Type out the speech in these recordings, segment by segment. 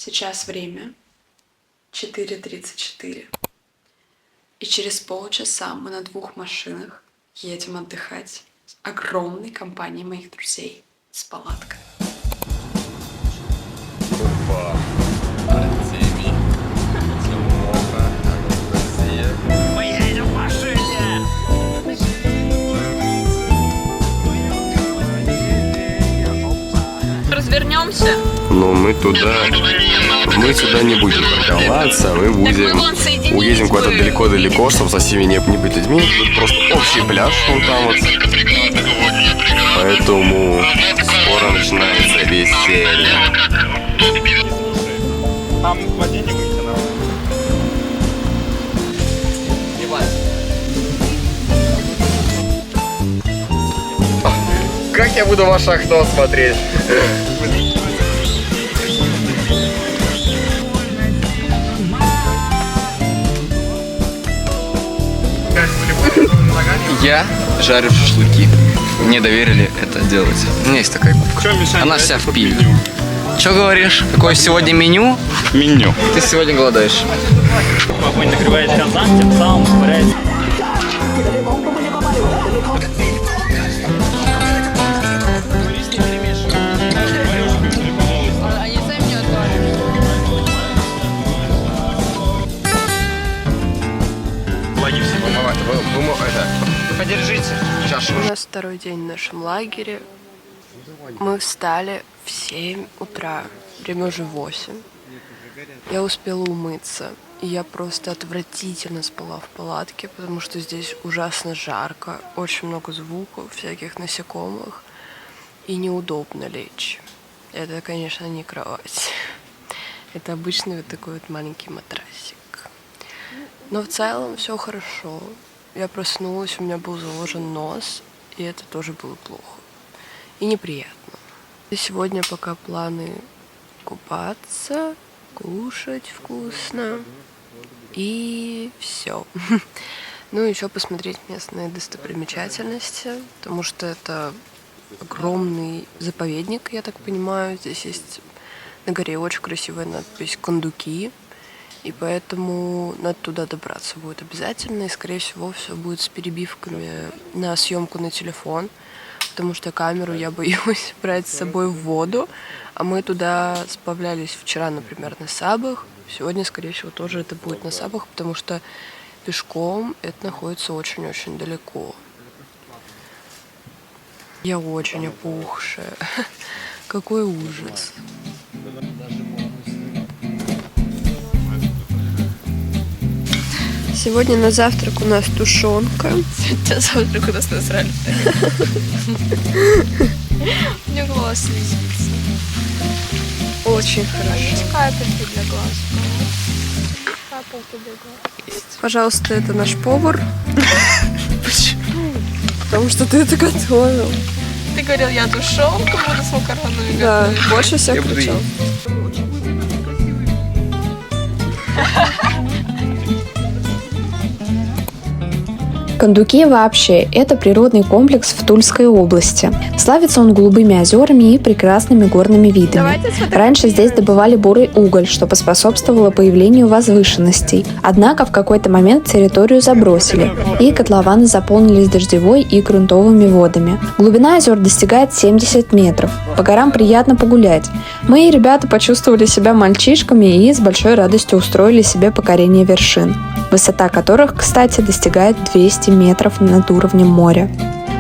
Сейчас время 4:34. И через полчаса мы на 2 машинах едем отдыхать с огромной компанией моих друзей с палаткой. Опа! Артемий, Тимоха, Анастасия. Мы едем в машине! Развернемся. Но мы сюда не будем парковаться, мы уедем куда-то далеко-далеко, чтобы со всеми не быть людьми. Тут просто общий пляж, вон там вот. Поэтому скоро начинается веселье. Там в воде не выйти, но... Как я буду ваше окно смотреть? Я жарю шашлыки. Мне доверили это делать. У меня есть такая губка. Она вся в пиле. Что говоришь? Какое сегодня меню? Меню. Ты сегодня голодаешь. Огонь нагревает казан, тем самым ускоряется. Подержите чашу. У нас второй день в нашем лагере. Мы встали в 7 утра. Время уже 8. Я успела умыться. И я просто отвратительно спала в палатке, потому что здесь ужасно жарко. Очень много звуков, всяких насекомых. И неудобно лечь. Это, конечно, не кровать. Это обычный вот такой вот маленький матрасик. Но в целом все хорошо. Я проснулась, у меня был заложен нос, и это тоже было плохо. И неприятно. И сегодня пока планы купаться, кушать вкусно. И все. Ну, еще посмотреть местные достопримечательности, потому что это огромный заповедник, я так понимаю. Здесь есть на горе очень красивая надпись «Кондуки». И поэтому надо туда добраться будет обязательно. И, скорее всего, все будет с перебивками на съемку на телефон. Потому что камеру я боюсь брать с собой в воду. А мы туда сплавлялись вчера, например, на Сабах. Сегодня, скорее всего, тоже это будет на Сабах, потому что пешком это находится очень-очень далеко. Я очень опухшая. Какой ужас. Сегодня на завтрак у нас тушенка. На завтрак у нас насрали. У меня глаз слезится. Очень хорошо. Есть капельки для глаз. Капельки для глаз. Пожалуйста, это наш повар. Почему? Потому что ты это готовил. Ты говорил, я тушенку буду с макаронами Да, готовить. больше всех кричал. Кондуки вообще – это природный комплекс в Тульской области. Славится он голубыми озерами и прекрасными горными видами. Раньше здесь добывали бурый уголь, что поспособствовало появлению возвышенностей. Однако в какой-то момент территорию забросили, и котлованы заполнились дождевой и грунтовыми водами. Глубина озер достигает 70 метров. По горам приятно погулять. Мои ребята почувствовали себя мальчишками и с большой радостью устроили себе покорение вершин, высота которых, кстати, достигает 200 метров над уровнем моря.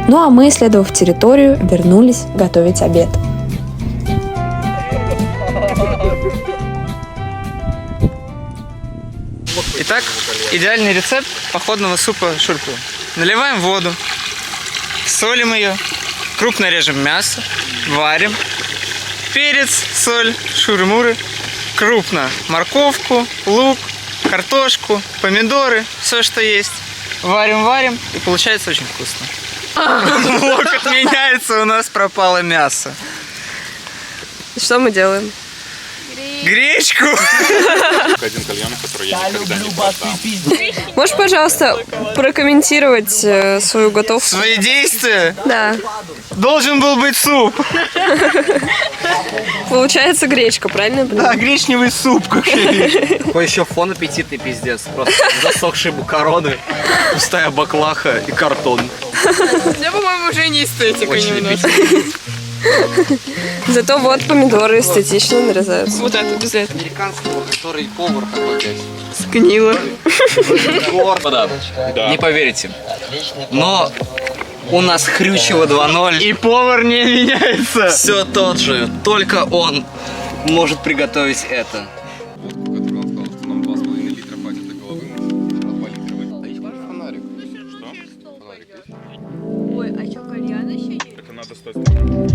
Ну а мы, исследовав территорию, вернулись готовить обед. Итак, идеальный рецепт походного супа шурпу. Наливаем воду, солим ее, крупно режем мясо, варим. Перец, соль, шуры-муры, крупно морковку, лук, картошку, помидоры, все, что есть. Варим, и получается очень вкусно. Локоть меняется, у нас пропало мясо. Что мы делаем? Гречку? Один кальян, который я никогда не продам. Можешь, пожалуйста, прокомментировать свою готовку? Свои действия? Да. Должен был быть суп. Получается гречка, правильно? Да, гречневый суп. Какой еще фон аппетитный пиздец. Просто засохшие макароны, пустая баклаха и картон. Я, по-моему, уже не эстетика Очень немножко. Зато вот помидоры эстетично нарезаются. Вот это, без этого. Американского, который повар такой опять. Сгнило. Не поверите. Но у нас Хрючево 2.0. И повар не меняется. Все тот же. Только он может приготовить это. Нам 2,5 литра хватит до головы. А 2 литра вы... А есть ваш фонарик? Что? Фонарик есть? Ой, а что, кальян еще есть? Это надо с той стороны.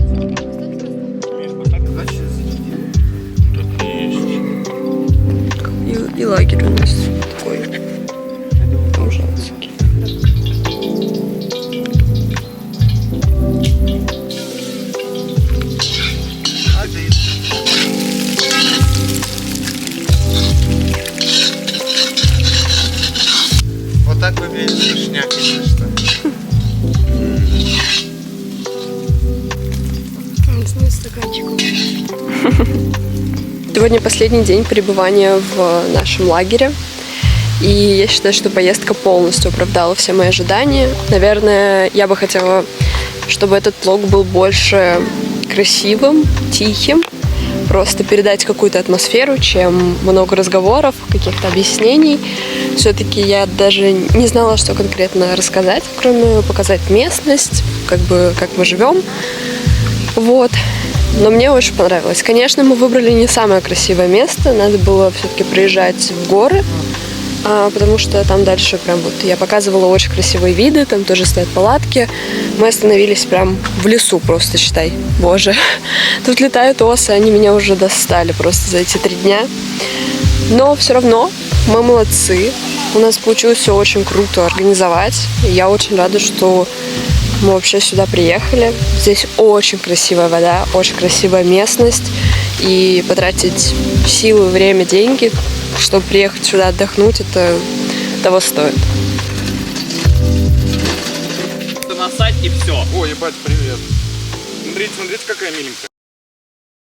И лагерь у нас такой ужасный. Вот так выглядит вишняк, если что. Сегодня последний день пребывания в нашем лагере. И я считаю, что поездка полностью оправдала все мои ожидания. Наверное, я бы хотела, чтобы этот влог был больше красивым, тихим. Просто передать какую-то атмосферу, чем много разговоров, каких-то объяснений. Все-таки я даже не знала, что конкретно рассказать, кроме показать местность, как мы живем. Вот. Но мне очень понравилось. Конечно, мы выбрали не самое красивое место. Надо было все-таки приезжать в горы, потому что там дальше прям вот я показывала очень красивые виды, там тоже стоят палатки. Мы остановились прям в лесу просто, считай. Боже, тут летают осы, они меня уже достали просто за эти 3 дня. Но все равно мы молодцы. У нас получилось все очень круто организовать. И я очень рада, что мы вообще сюда приехали. Здесь очень красивая вода, очень красивая местность. И потратить силы, время, деньги, чтобы приехать сюда отдохнуть, это того стоит. Насать и все. О, ебать, привет. Смотрите, какая миленькая.